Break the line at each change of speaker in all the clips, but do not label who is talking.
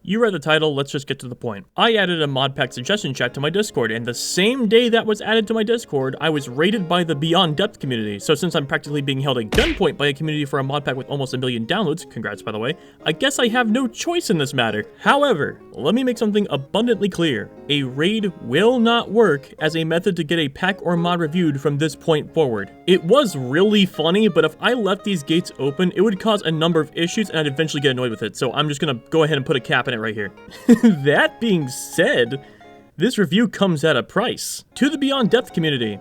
You read the title, let's just get to the point. I added a Modpack suggestion chat to my Discord, and the same day that was added to my Discord, I was raided by the Beyond Depth community. So since I'm practically being held at gunpoint by a community for a Modpack with almost 1 million downloads, congrats by the way, I guess I have no choice in this matter. However, let me make something abundantly clear. A raid will not work as a method to get a pack or mod reviewed from this point forward. It was really funny, but if I left these gates open, it would cause a number of issues and I'd eventually get annoyed with it. So I'm just gonna go ahead and put a cap in it right here. That being said, this review comes at a price. To the Beyond Depth community,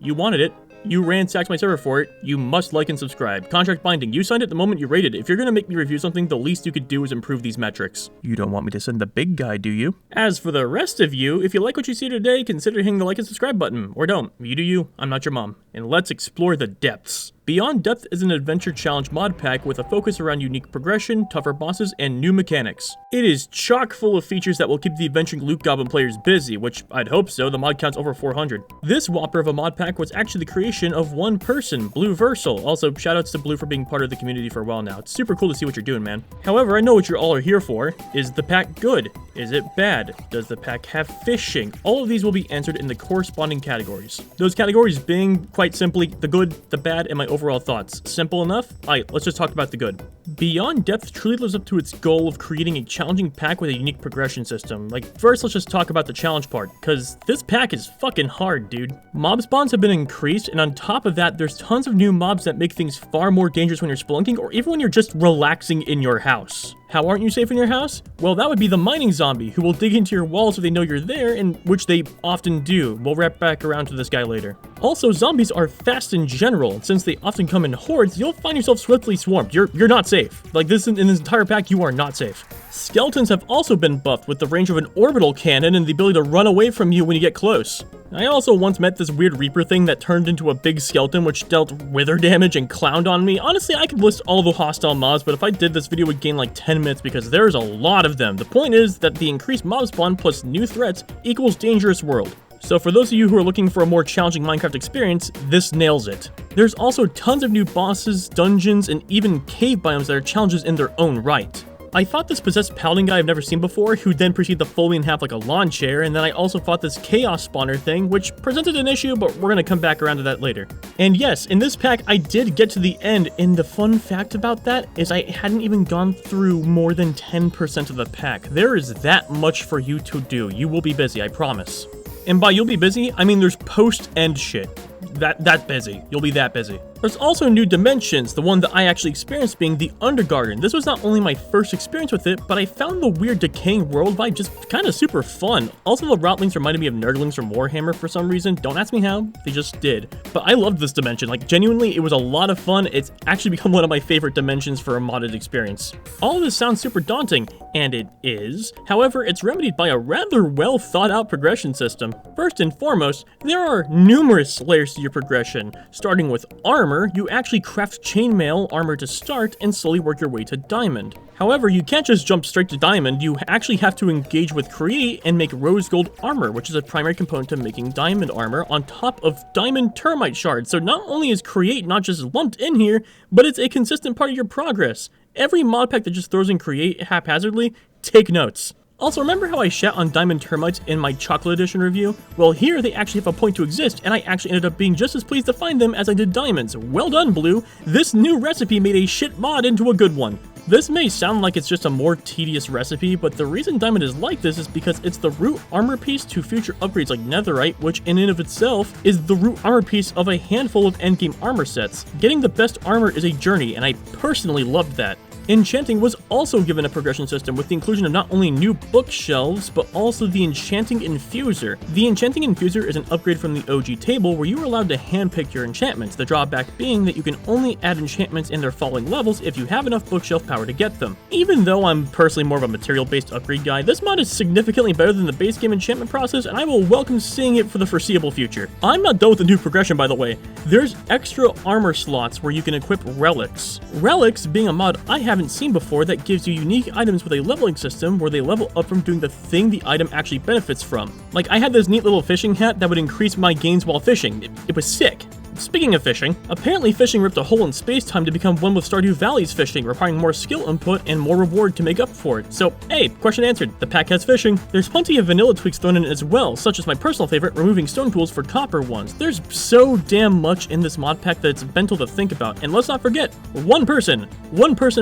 you wanted it, you ransacked my server for it, you must like and subscribe. Contract binding, you signed it the moment you rated it. If you're gonna make me review something, the least you could do is improve these metrics. You don't want me to send the big guy, do you? As for the rest of you, if you like what you see today, consider hitting the like and subscribe button. Or don't. You do you, I'm not your mom. And let's explore the depths. Beyond Depth is an adventure challenge mod pack with a focus around unique progression, tougher bosses, and new mechanics. It is chock full of features that will keep the adventuring loot goblin players busy, which I'd hope so, the mod count's over 400. This whopper of a mod pack was actually the creation of one person, Blue Versal. Also, shoutouts to Blue for being part of the community for a while now. It's super cool to see what you're doing, man. However, I know what you all are here for. Is the pack good? Is it bad? Does the pack have fishing? All of these will be answered in the corresponding categories. Those categories being, quite simply, the good, the bad, and my overall thoughts. Simple enough? Alright, let's just talk about the good. Beyond Depth truly lives up to its goal of creating a challenging pack with a unique progression system. Like, first let's just talk about the challenge part, because this pack is fucking hard, dude. Mob spawns have been increased, and on top of that, there's tons of new mobs that make things far more dangerous when you're spelunking, or even when you're just relaxing in your house. How aren't you safe in your house? Well, that would be the mining zombie, who will dig into your walls if they know you're there, and which they often do. We'll wrap back around to this guy later. Also, zombies are fast in general, and since they often come in hordes, you'll find yourself swiftly swarmed. You're not safe. Like this in this entire pack, you are not safe. Skeletons have also been buffed with the range of an orbital cannon and the ability to run away from you when you get close. I also once met this weird Reaper thing that turned into a big skeleton which dealt wither damage and clowned on me. Honestly, I could list all the hostile mobs, but if I did, this video would gain like 10 minutes because there's a lot of them. The point is that the increased mob spawn plus new threats equals dangerous world. So for those of you who are looking for a more challenging Minecraft experience, this nails it. There's also tons of new bosses, dungeons, and even cave biomes that are challenges in their own right. I fought this possessed paladin guy I've never seen before, who then proceeded to fold me in half like a lawn chair, and then I also fought this chaos spawner thing, which presented an issue, but we're gonna come back around to that later. And yes, in this pack, I did get to the end, and the fun fact about that is I hadn't even gone through more than 10% of the pack. There is that much for you to do. You will be busy, I promise. And by you'll be busy, I mean there's post-end shit. That busy. You'll be that busy. There's also new dimensions, the one that I actually experienced being the Undergarden. This was not only my first experience with it, but I found the weird decaying world vibe just kind of super fun. Also, the Rotlings reminded me of Nurglings from Warhammer for some reason. Don't ask me how, they just did. But I loved this dimension, like genuinely, it was a lot of fun. It's actually become one of my favorite dimensions for a modded experience. All of this sounds super daunting, and it is. However, it's remedied by a rather well thought out progression system. First and foremost, there are numerous layers to your progression. Starting with armor, you actually craft chainmail armor to start and slowly work your way to diamond. However, you can't just jump straight to diamond, you actually have to engage with create and make rose gold armor, which is a primary component to making diamond armor on top of diamond termite shards. So not only is create not just lumped in here, but it's a consistent part of your progress. Every mod pack that just throws in create haphazardly, take notes. Also, remember how I shat on diamond termites in my chocolate edition review? Well, here they actually have a point to exist, and I actually ended up being just as pleased to find them as I did diamonds. Well done, Blue! This new recipe made a shit mod into a good one. This may sound like it's just a more tedious recipe, but the reason diamond is like this is because it's the root armor piece to future upgrades like netherite, which in and of itself is the root armor piece of a handful of endgame armor sets. Getting the best armor is a journey, and I personally loved that. Enchanting was also given a progression system with the inclusion of not only new bookshelves, but also the Enchanting Infuser. The Enchanting Infuser is an upgrade from the OG table where you are allowed to handpick your enchantments, the drawback being that you can only add enchantments in their falling levels if you have enough bookshelf power to get them. Even though I'm personally more of a material-based upgrade guy, this mod is significantly better than the base game enchantment process, and I will welcome seeing it for the foreseeable future. I'm not done with the new progression, by the way. There's extra armor slots where you can equip relics. Relics being a mod I haven't seen before that gives you unique items with a leveling system where they level up from doing the thing the item actually benefits from. Like, I had this neat little fishing hat that would increase my gains while fishing. It was sick. Speaking of fishing, apparently fishing ripped a hole in space-time to become one with Stardew Valley's fishing, requiring more skill input and more reward to make up for it. So, hey, question answered. The pack has fishing. There's plenty of vanilla tweaks thrown in as well, such as my personal favorite, removing stone tools for copper ones. There's so damn much in this mod pack that it's mental to think about. And let's not forget, one person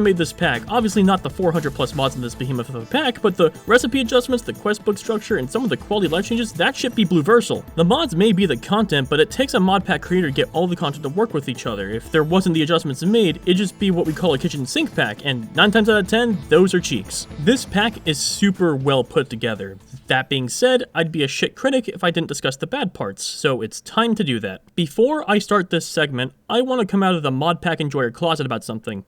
made this pack. Obviously not the 400 plus mods in this behemoth of a pack, but the recipe adjustments, the quest book structure, and some of the quality life changes, that shit be Blueversal. The mods may be the content, but it takes a mod pack creator to get all the content to work with each other. If there wasn't the adjustments made, it'd just be what we call a kitchen sink pack, and 9 times out of 10, those are cheeks. This pack is super well put together. That being said, I'd be a shit critic if I didn't discuss the bad parts, so it's time to do that. Before I start this segment, I want to come out of the mod pack enjoyer closet about something.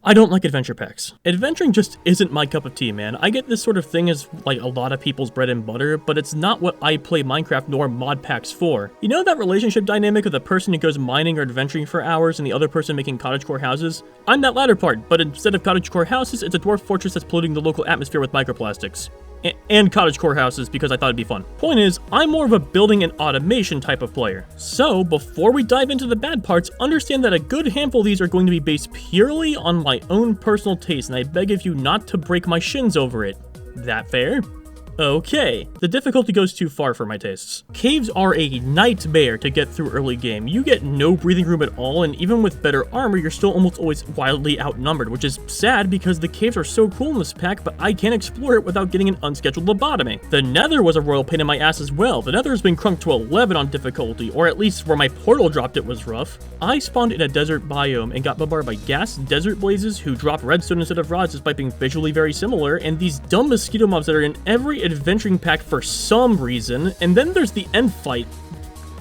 I don't like adventure packs. Adventuring just isn't my cup of tea, man. I get this sort of thing as like a lot of people's bread and butter, but it's not what I play Minecraft nor mod packs for. You know that relationship dynamic of the person who goes mining or adventuring for hours and the other person making cottagecore houses? I'm that latter part, but instead of cottagecore houses, it's a dwarf fortress that's polluting the local atmosphere with microplastics. And cottagecore houses because I thought it'd be fun. Point is, I'm more of a building and automation type of player. So, before we dive into the bad parts, understand that a good handful of these are going to be based purely on my own personal taste, and I beg of you not to break my shins over it. That fair? Okay, the difficulty goes too far for my tastes. Caves are a nightmare to get through early game. You get no breathing room at all, and even with better armor, you're still almost always wildly outnumbered, which is sad because the caves are so cool in this pack, but I can't explore it without getting an unscheduled lobotomy. The Nether was a royal pain in my ass as well. The Nether has been crunked to 11 on difficulty, or at least where my portal dropped it was rough. I spawned in a desert biome and got bombarded by gas desert blazes who drop redstone instead of rods despite being visually very similar, and these dumb mosquito mobs that are in every adventuring pack for some reason, and then there's the end fight.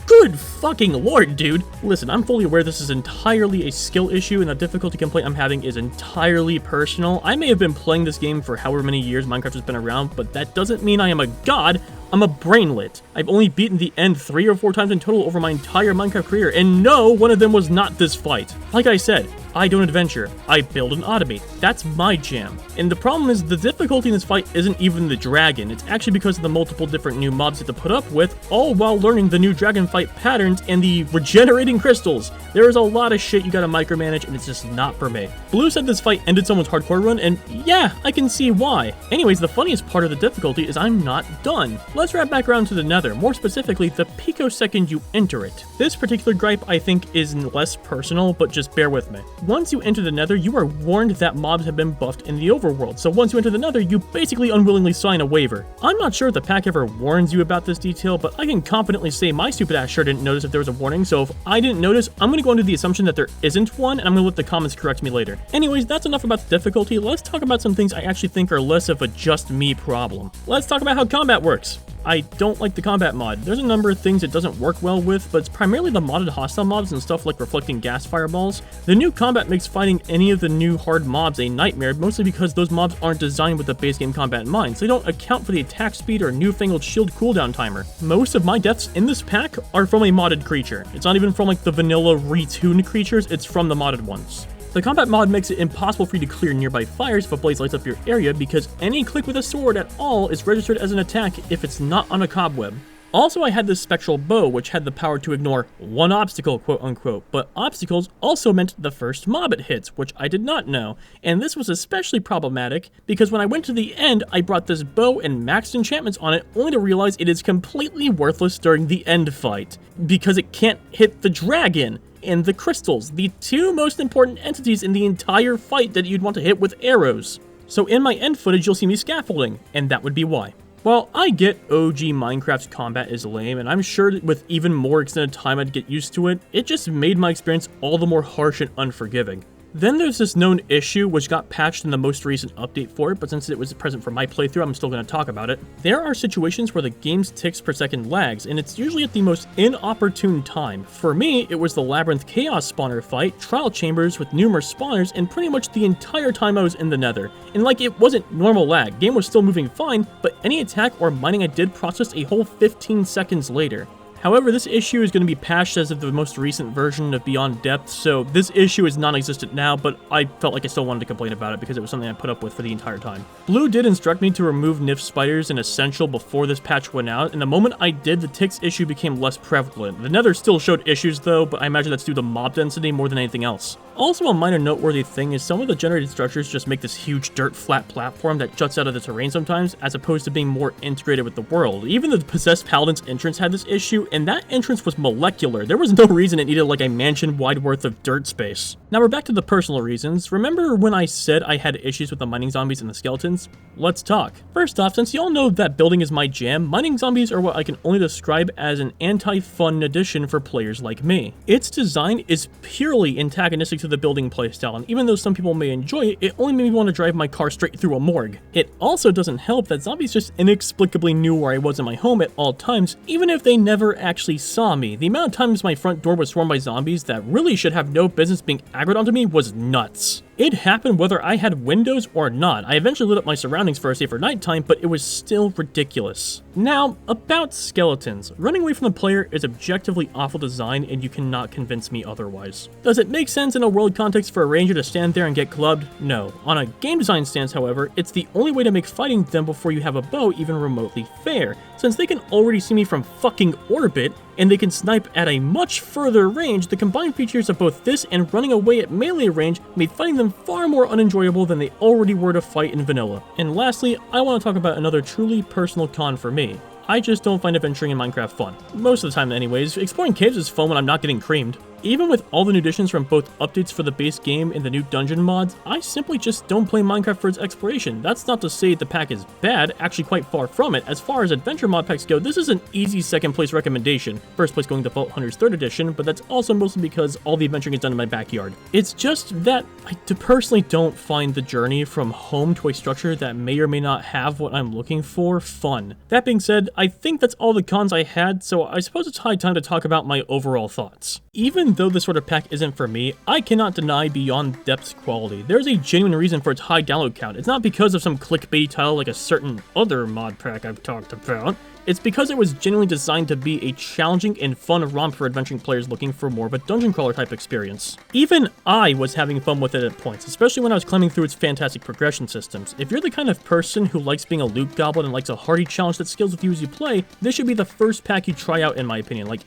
Good fucking lord, dude. Listen, I'm fully aware this is entirely a skill issue and the difficulty complaint I'm having is entirely personal. I may have been playing this game for however many years Minecraft has been around, but that doesn't mean I am a god. I'm a brainlet. I've only beaten the end 3 or 4 times in total over my entire Minecraft career, and no, one of them was not this fight. Like I said, I don't adventure, I build and automate. That's my jam. And the problem is the difficulty in this fight isn't even the dragon, it's actually because of the multiple different new mobs you have to put up with, all while learning the new dragon fight patterns and the regenerating crystals. There is a lot of shit you gotta micromanage and it's just not for me. Blue said this fight ended someone's hardcore run, and yeah, I can see why. Anyways, the funniest part of the difficulty is I'm not done. Let's wrap back around to the Nether, more specifically the picosecond you enter it. This particular gripe I think is less personal, but just bear with me. Once you enter the Nether, you are warned that mobs have been buffed in the overworld, so once you enter the Nether, you basically unwillingly sign a waiver. I'm not sure if the pack ever warns you about this detail, but I can confidently say my stupid ass sure didn't notice if there was a warning, so if I didn't notice, I'm gonna go into the assumption that there isn't one, and I'm gonna let the comments correct me later. Anyways, that's enough about the difficulty. Let's talk about some things I actually think are less of a just me problem. Let's talk about how combat works. I don't like the combat mod. There's a number of things it doesn't work well with, but it's primarily the modded hostile mobs and stuff like reflecting gas fireballs. The new combat makes fighting any of the new hard mobs a nightmare, mostly because those mobs aren't designed with the base game combat in mind, so they don't account for the attack speed or newfangled shield cooldown timer. Most of my deaths in this pack are from a modded creature. It's not even from like the vanilla retuned creatures, it's from the modded ones. The combat mod makes it impossible for you to clear nearby fires if a blaze lights up your area because any click with a sword at all is registered as an attack if it's not on a cobweb. Also, I had this spectral bow which had the power to ignore one obstacle, quote unquote, but obstacles also meant the first mob it hits, which I did not know, and this was especially problematic because when I went to the end, I brought this bow and maxed enchantments on it only to realize it is completely worthless during the end fight because it can't hit the dragon and the crystals, the two most important entities in the entire fight that you'd want to hit with arrows. So in my end footage, you'll see me scaffolding, and that would be why. While I get OG Minecraft's combat is lame, and I'm sure that with even more extended time I'd get used to it, it just made my experience all the more harsh and unforgiving. Then there's this known issue which got patched in the most recent update for it, but since it was present for my playthrough, I'm still going to talk about it. There are situations where the game's ticks per second lags, and it's usually at the most inopportune time. For me, it was the Labyrinth Chaos spawner fight, trial chambers with numerous spawners, and pretty much the entire time I was in the Nether. And like, it wasn't normal lag, game was still moving fine, but any attack or mining I did processed a whole 15 seconds later. However, this issue is going to be patched as of the most recent version of Beyond Depth, so this issue is non-existent now, but I felt like I still wanted to complain about it because it was something I put up with for the entire time. Blue did instruct me to remove NIF spiders in Essential before this patch went out, and the moment I did, the ticks issue became less prevalent. The Nether still showed issues though, but I imagine that's due to mob density more than anything else. Also, a minor noteworthy thing is some of the generated structures just make this huge dirt flat platform that juts out of the terrain sometimes, as opposed to being more integrated with the world. Even the Possessed Paladin's entrance had this issue, and that entrance was molecular. There was no reason it needed like a mansion wide worth of dirt space. Now we're back to the personal reasons. Remember when I said I had issues with the mining zombies and the skeletons? Let's talk. First off, since y'all know that building is my jam, mining zombies are what I can only describe as an anti-fun addition for players like me. Its design is purely antagonistic to the building playstyle, and even though some people may enjoy it, it only made me want to drive my car straight through a morgue. It also doesn't help that zombies just inexplicably knew where I was in my home at all times, even if they never actually saw me. The amount of times my front door was swarmed by zombies that really should have no business being aggroed onto me was nuts. It happened whether I had windows or not. I eventually lit up my surroundings for a safer nighttime, but it was still ridiculous. Now, about skeletons. Running away from the player is objectively awful design, and you cannot convince me otherwise. Does it make sense in a world context for a ranger to stand there and get clubbed? No. On a game design stance, however, it's the only way to make fighting them before you have a bow even remotely fair, since they can already see me from fucking orbit, and they can snipe at a much further range. The combined features of both this and running away at melee range made fighting them far more unenjoyable than they already were to fight in vanilla. And lastly, I want to talk about another truly personal con for me. I just don't find adventuring in Minecraft fun. Most of the time anyways. Exploring caves is fun when I'm not getting creamed. Even with all the new additions from both updates for the base game and the new dungeon mods, I simply just don't play Minecraft for its exploration. That's not to say the pack is bad, actually quite far from it. As far as adventure mod packs go, this is an easy second place recommendation. First place going to Vault Hunter's 3rd edition, but that's also mostly because all the adventuring is done in my backyard. It's just that I personally don't find the journey from home to a structure that may or may not have what I'm looking for fun. That being said, I think that's all the cons I had, so I suppose it's high time to talk about my overall thoughts. Even though this sort of pack isn't for me, I cannot deny Beyond Depth's quality. There's a genuine reason for its high download count. It's not because of some clickbait title like a certain other mod pack I've talked about. It's because it was genuinely designed to be a challenging and fun romp for adventuring players looking for more of a dungeon crawler type experience. Even I was having fun with it at points, especially when I was climbing through its fantastic progression systems. If you're the kind of person who likes being a loot goblin and likes a hardy challenge that scales with you as you play, this should be the first pack you try out in my opinion, like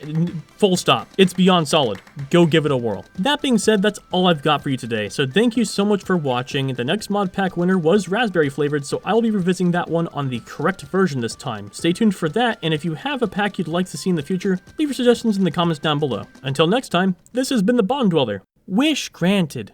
full stop. It's beyond solid. Go give it a whirl. That being said, that's all I've got for you today, so thank you so much for watching. The next mod pack winner was raspberry flavored, so I will be revisiting that one on the correct version this time. Stay tuned for that, and if you have a pack you'd like to see in the future, leave your suggestions in the comments down below. Until next time, this has been the Bottom Dweller. Wish granted.